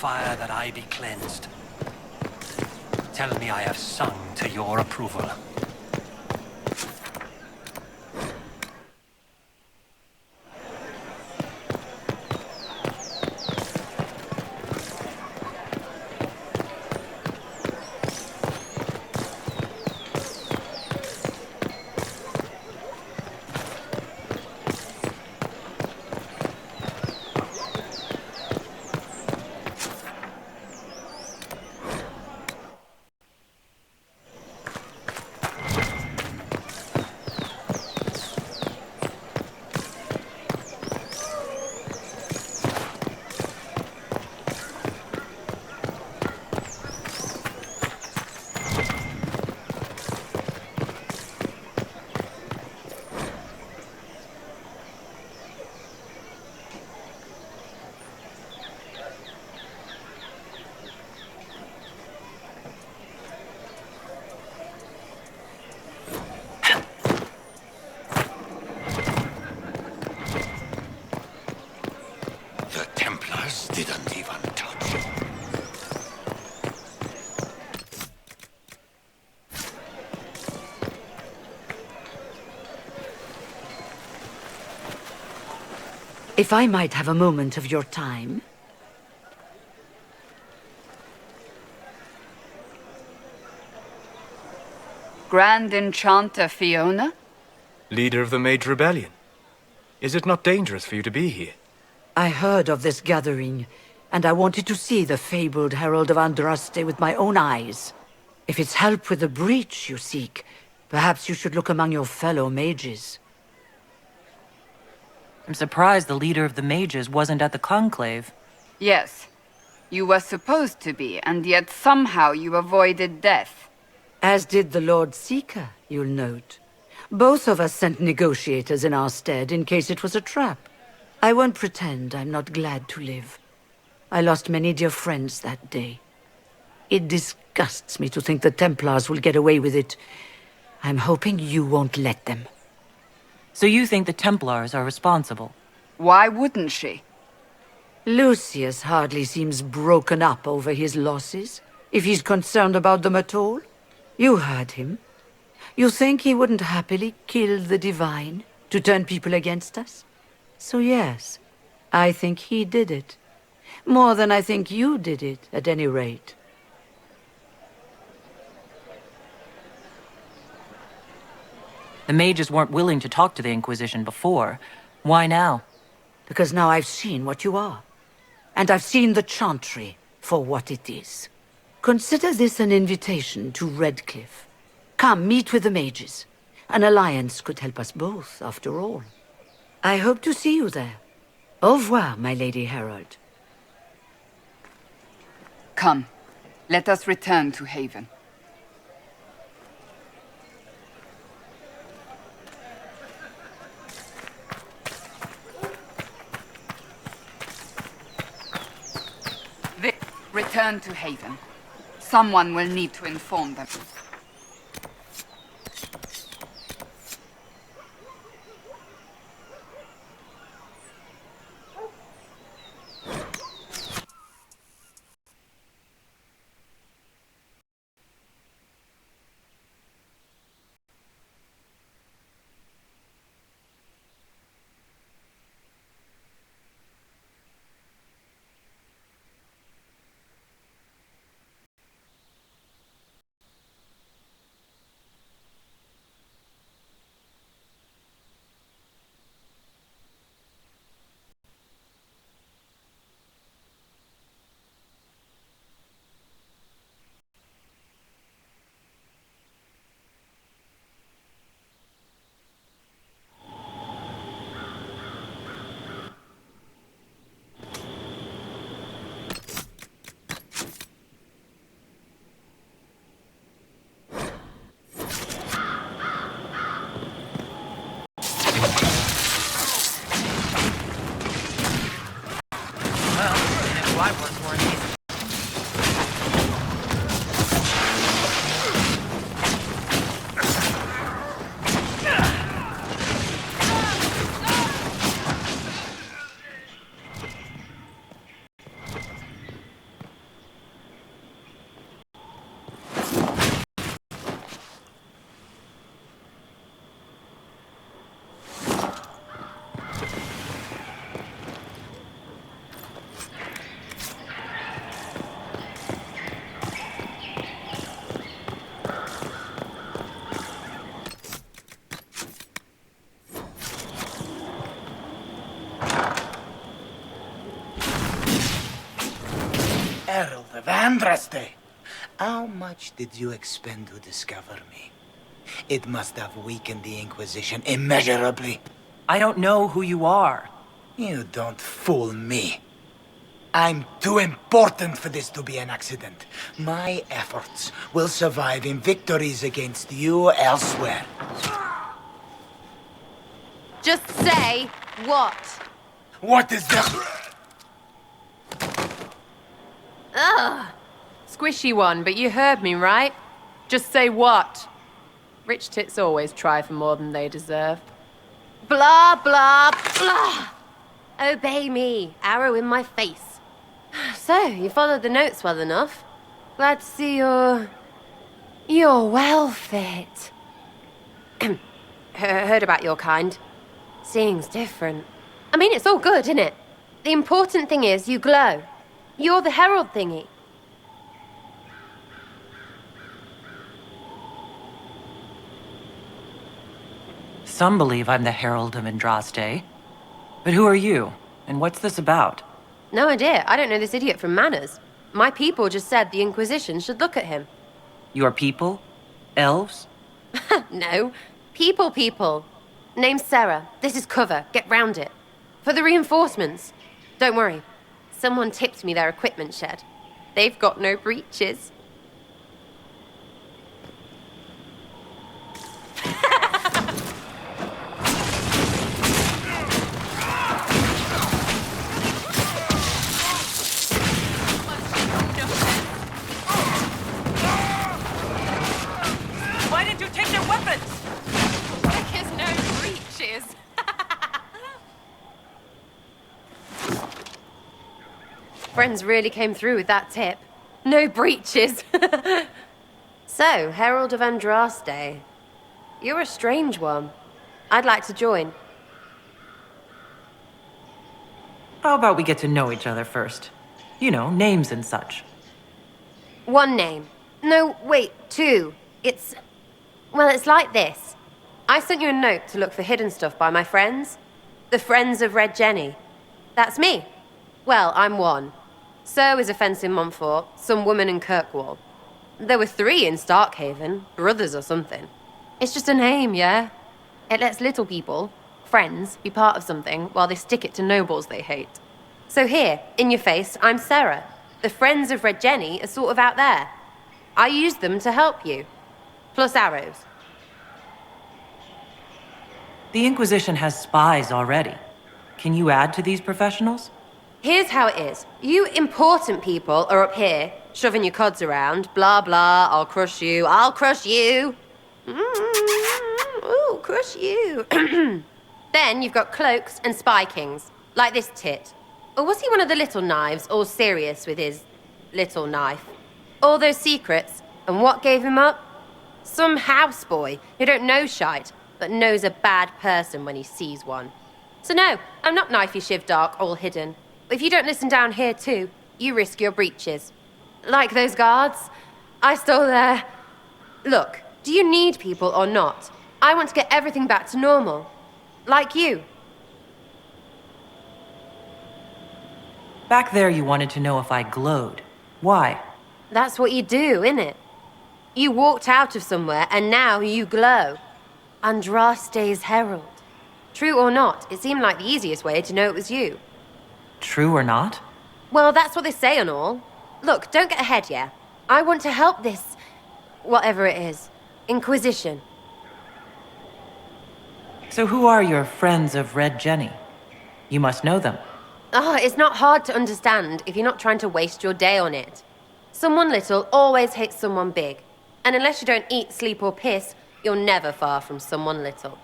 fire that I be cleansed. Tell me I have sung to your approval. Didn't even touch it. If I might have a moment of your time. Grand Enchanter Fiona? Leader of the Mage Rebellion. Is it not dangerous for you to be here? I heard of this gathering, and I wanted to see the fabled Herald of Andraste with my own eyes. If it's help with the breach you seek, perhaps you should look among your fellow mages. I'm surprised the leader of the mages wasn't at the conclave. Yes. You were supposed to be, and yet somehow you avoided death. As did the Lord Seeker, you'll note. Both of us sent negotiators in our stead in case it was a trap. I won't pretend I'm not glad to live. I lost many dear friends that day. It disgusts me to think the Templars will get away with it. I'm hoping you won't let them. So you think the Templars are responsible? Why wouldn't she? Lucius hardly seems broken up over his losses, if he's concerned about them at all. You heard him. You think he wouldn't happily kill the Divine to turn people against us? So yes, I think he did it. More than I think you did it, at any rate. The mages weren't willing to talk to the Inquisition before. Why now? Because now I've seen what you are. And I've seen the Chantry for what it is. Consider this an invitation to Redcliffe. Come, meet with the mages. An alliance could help us both, after all. I hope to see you there. Au revoir, my Lady Herald. Come, let us return to Haven. Return to Haven. Someone will need to inform them. Andraste! How much did you expend to discover me? It must have weakened the Inquisition immeasurably. I don't know who you are. You don't fool me. I'm too important for this to be an accident. My efforts will survive in victories against you elsewhere. Just say what? What is the... Ugh. Squishy one, but you heard me, right? Just say what? Rich tits always try for more than they deserve. Blah, blah, blah. Obey me. Arrow in my face. So, you followed the notes well enough. Glad to see you're well fit. Heard about your kind. Seeing's different. I mean, it's all good, isn't it? The important thing is you glow. You're the herald thingy. Some believe I'm the Herald of Andraste. But who are you? And what's this about? No idea. I don't know this idiot from Manners. My people just said the Inquisition should look at him. Your people? Elves? No. People. Name's Sera. This is cover. Get round it. For the reinforcements. Don't worry. Someone tipped me their equipment shed. They've got no breaches. Why did you take their weapons? Because no breaches. Friends really came through with that tip. No breaches. So, Herald of Andraste. You're a strange one. I'd like to join. How about we get to know each other first? You know, names and such. One name. No, wait, two. Well, it's like this. I sent you a note to look for hidden stuff by my friends. The Friends of Red Jenny. That's me. Well, I'm one. So is a fence in Montfort, some woman in Kirkwall. There were 3 in Starkhaven, brothers or something. It's just a name, yeah? It lets little people, friends, be part of something while they stick it to nobles they hate. So here, in your face, I'm Sera. The Friends of Red Jenny are sort of out there. I use them to help you. Plus arrows. The Inquisition has spies already. Can you add to these professionals? Here's how it is. You important people are up here, shoving your cods around. Blah, blah, I'll crush you. Ooh, crush you. Then you've got cloaks and spy kings, like this tit. Or was he one of the little knives, all serious with his little knife? All those secrets, and what gave him up? Some houseboy who don't know shite, but knows a bad person when he sees one. So no, I'm not knifey shiv dark, all hidden. If you don't listen down here too, you risk your breeches. Like those guards, I stole their... Look, do you need people or not? I want to get everything back to normal. Like you. Back there you wanted to know if I glowed. Why? That's what you do, innit? You walked out of somewhere and now you glow. Andraste's herald. True or not, it seemed like the easiest way to know it was you. True or not? Well, that's what they say and all. Look, don't get ahead, yeah? I want to help this... whatever it is. Inquisition. So who are your Friends of Red Jenny? You must know them. It's not hard to understand if you're not trying to waste your day on it. Someone little always hates someone big. And unless you don't eat, sleep, or piss, you're never far from someone little.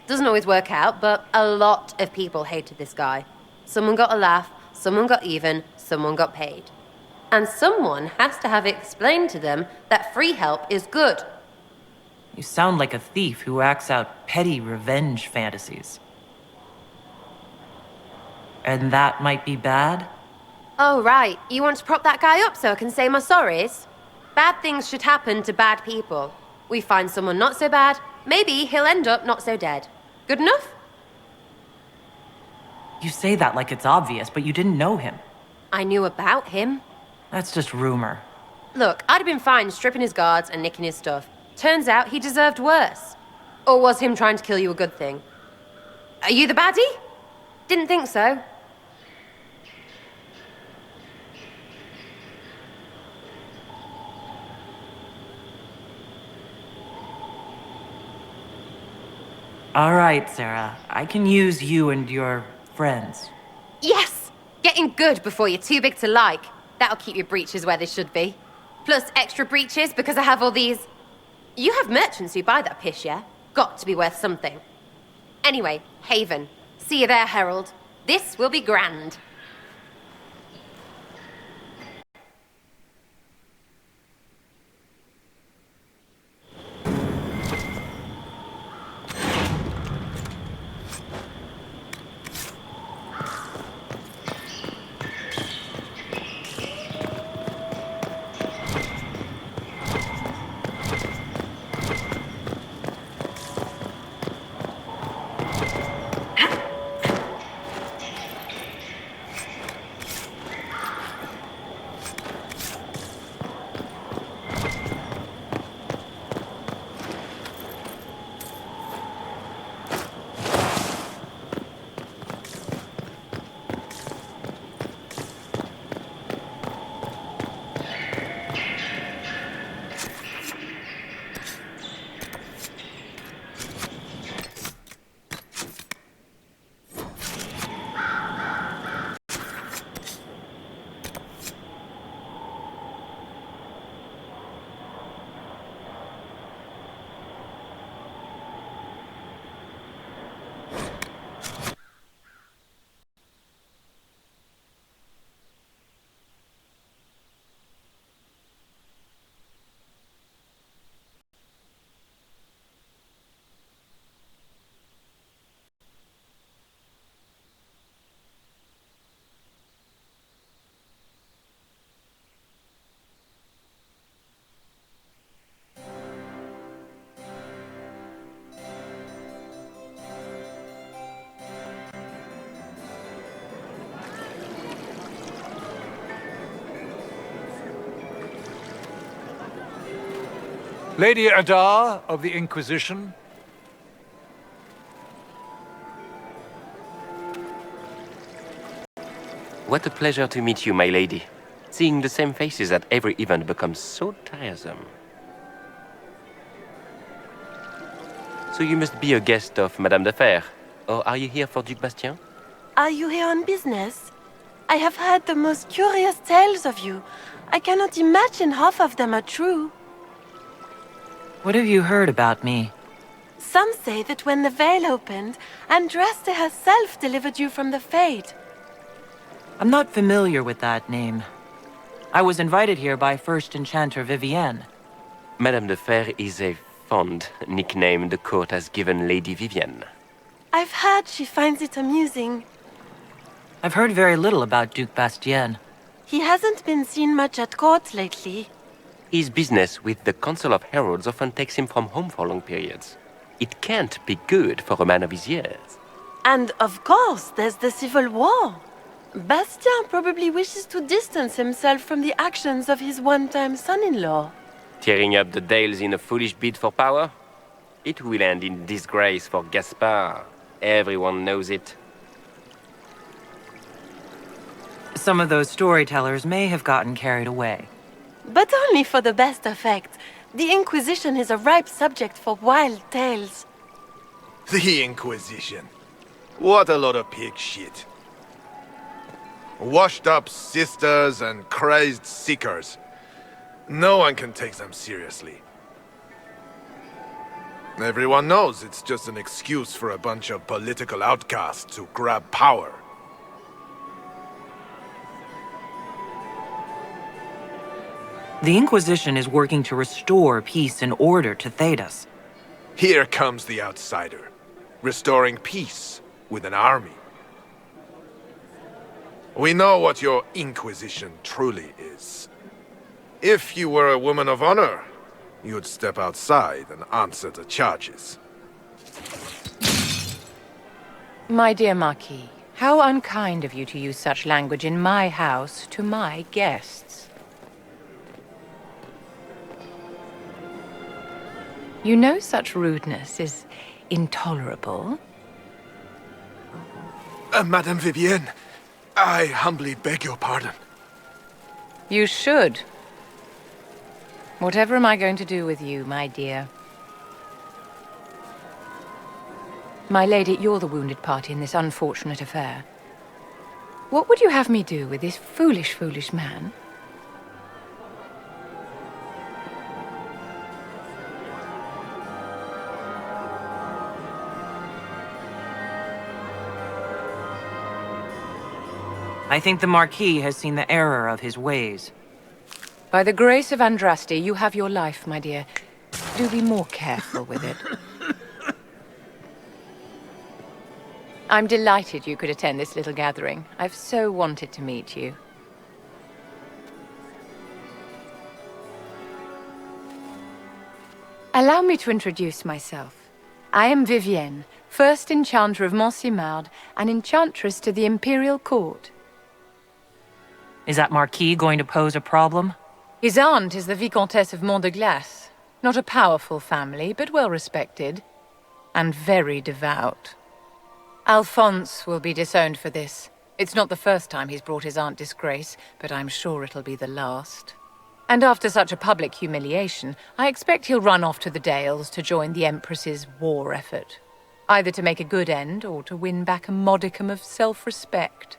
Doesn't always work out, but a lot of people hated this guy. Someone got a laugh, someone got even, someone got paid. And someone has to have explained to them that free help is good. You sound like a thief who acts out petty revenge fantasies. And that might be bad? Oh, right. You want to prop that guy up so I can say my sorries? Bad things should happen to bad people. We find someone not so bad, maybe he'll end up not so dead. Good enough? You say that like it's obvious, but you didn't know him. I knew about him. That's just rumor. Look, I'd have been fine stripping his guards and nicking his stuff. Turns out he deserved worse. Or was him trying to kill you a good thing? Are you the baddie? Didn't think so. All right, Sera. I can use you and your friends. Yes! Getting good before you're too big to like. That'll keep your breeches where they should be. Plus extra breeches because I have all these... You have merchants who buy that piss, yeah? Got to be worth something. Anyway, Haven. See you there, Herald. This will be grand. Lady Adar of the Inquisition. What a pleasure to meet you, my lady. Seeing the same faces at every event becomes so tiresome. So you must be a guest of Madame de Fer, or are you here for Duc Bastien? Are you here on business? I have heard the most curious tales of you. I cannot imagine half of them are true. What have you heard about me? Some say that when the veil opened, Andraste herself delivered you from the Fade. I'm not familiar with that name. I was invited here by first enchanter Vivenne. Madame de Fer is a fond nickname the court has given Lady Vivenne. I've heard she finds it amusing. I've heard very little about Duc Bastien. He hasn't been seen much at court lately. His business with the Council of Heralds often takes him from home for long periods. It can't be good for a man of his years. And of course, there's the civil war. Bastien probably wishes to distance himself from the actions of his one-time son-in-law. Tearing up the Dales in a foolish bid for power? It will end in disgrace for Gaspard. Everyone knows it. Some of those storytellers may have gotten carried away. But only for the best effect. The Inquisition is a ripe subject for wild tales. The Inquisition. What a lot of pig shit. Washed-up sisters and crazed seekers. No one can take them seriously. Everyone knows it's just an excuse for a bunch of political outcasts to grab power. The Inquisition is working to restore peace and order to Thedas. Here comes the outsider, restoring peace with an army. We know what your Inquisition truly is. If you were a woman of honor, you'd step outside and answer the charges. My dear Marquis, how unkind of you to use such language in my house to my guests. You know such rudeness is intolerable. Madame Vivenne, I humbly beg your pardon. You should. Whatever am I going to do with you, my dear? My lady, you're the wounded party in this unfortunate affair. What would you have me do with this foolish, foolish man? I think the Marquis has seen the error of his ways. By the grace of Andraste, you have your life, my dear. Do be more careful with it. I'm delighted you could attend this little gathering. I've so wanted to meet you. Allow me to introduce myself. I am Vivenne, first Enchanter of Majorshepard and Enchantress to the Imperial Court. Is that Marquis going to pose a problem? His aunt is the Vicomtesse of Mont de Glace. Not a powerful family, but well respected. And very devout. Alphonse will be disowned for this. It's not the first time he's brought his aunt disgrace, but I'm sure it'll be the last. And after such a public humiliation, I expect he'll run off to the Dales to join the Empress's war effort. Either to make a good end, or to win back a modicum of self-respect.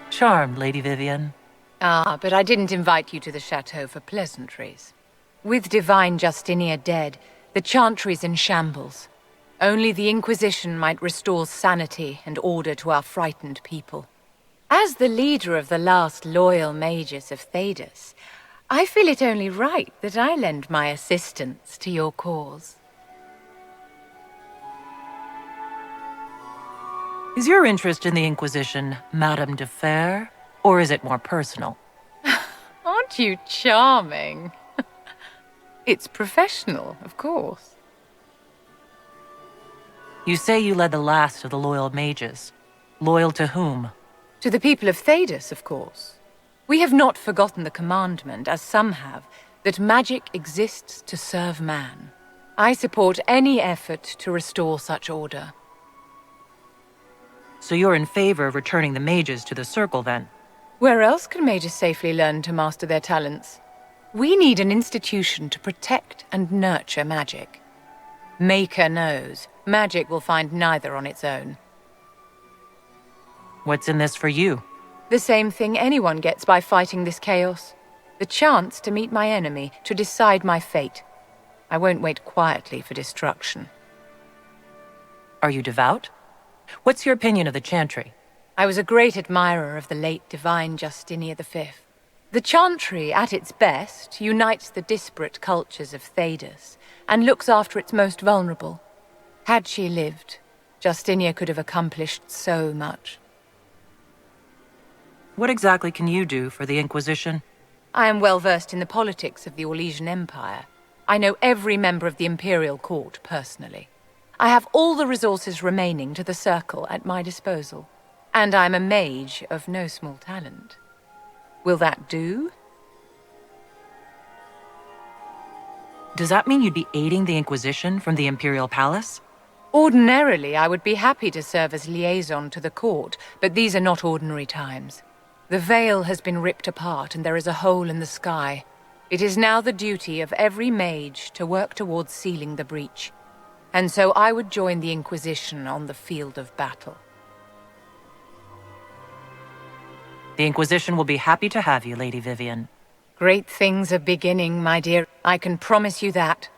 Charmed, Lady Vivenne. Ah, but I didn't invite you to the chateau for pleasantries. With Divine Justinia dead, the Chantry's in shambles. Only the Inquisition might restore sanity and order to our frightened people. As the leader of the last loyal mages of Thedas, I feel it only right that I lend my assistance to your cause. Is your interest in the Inquisition Madame de Fer, or is it more personal? Aren't you charming? It's professional, of course. You say you led the last of the loyal mages. Loyal to whom? To the people of Thedas, of course. We have not forgotten the commandment, as some have, that magic exists to serve man. I support any effort to restore such order. So you're in favor of returning the mages to the Circle, then? Where else can mages safely learn to master their talents? We need an institution to protect and nurture magic. Maker knows, magic will find neither on its own. What's in this for you? The same thing anyone gets by fighting this chaos. The chance to meet my enemy, to decide my fate. I won't wait quietly for destruction. Are you devout? What's your opinion of the Chantry? I was a great admirer of the late Divine Justinia V. The Chantry, at its best, unites the disparate cultures of Thedas and looks after its most vulnerable. Had she lived, Justinia could have accomplished so much. What exactly can you do for the Inquisition? I am well versed in the politics of the Orlesian Empire. I know every member of the Imperial Court personally. I have all the resources remaining to the Circle at my disposal. And I'm a mage of no small talent. Will that do? Does that mean you'd be aiding the Inquisition from the Imperial Palace? Ordinarily, I would be happy to serve as liaison to the court, but these are not ordinary times. The veil has been ripped apart and there is a hole in the sky. It is now the duty of every mage to work towards sealing the breach. And so I would join the Inquisition on the field of battle. The Inquisition will be happy to have you, Lady Vivenne. Great things are beginning, my dear. I can promise you that.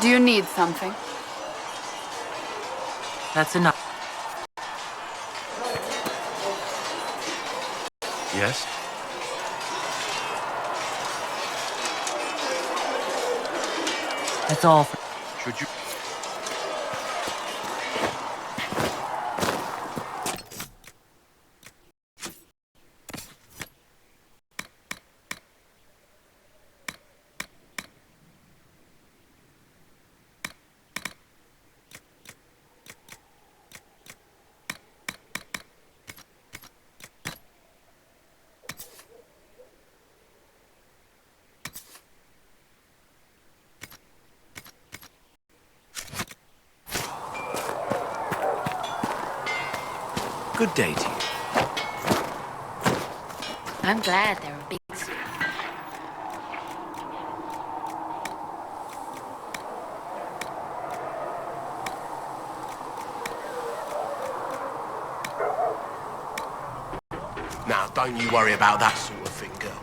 Do you need something? That's enough. Yes? That's all for... Should you... Good day to you. I'm glad there are big... Now, don't you worry about that sort of thing, girl.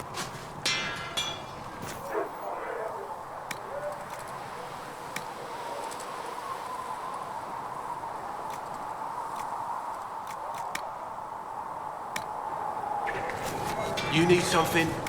You need something?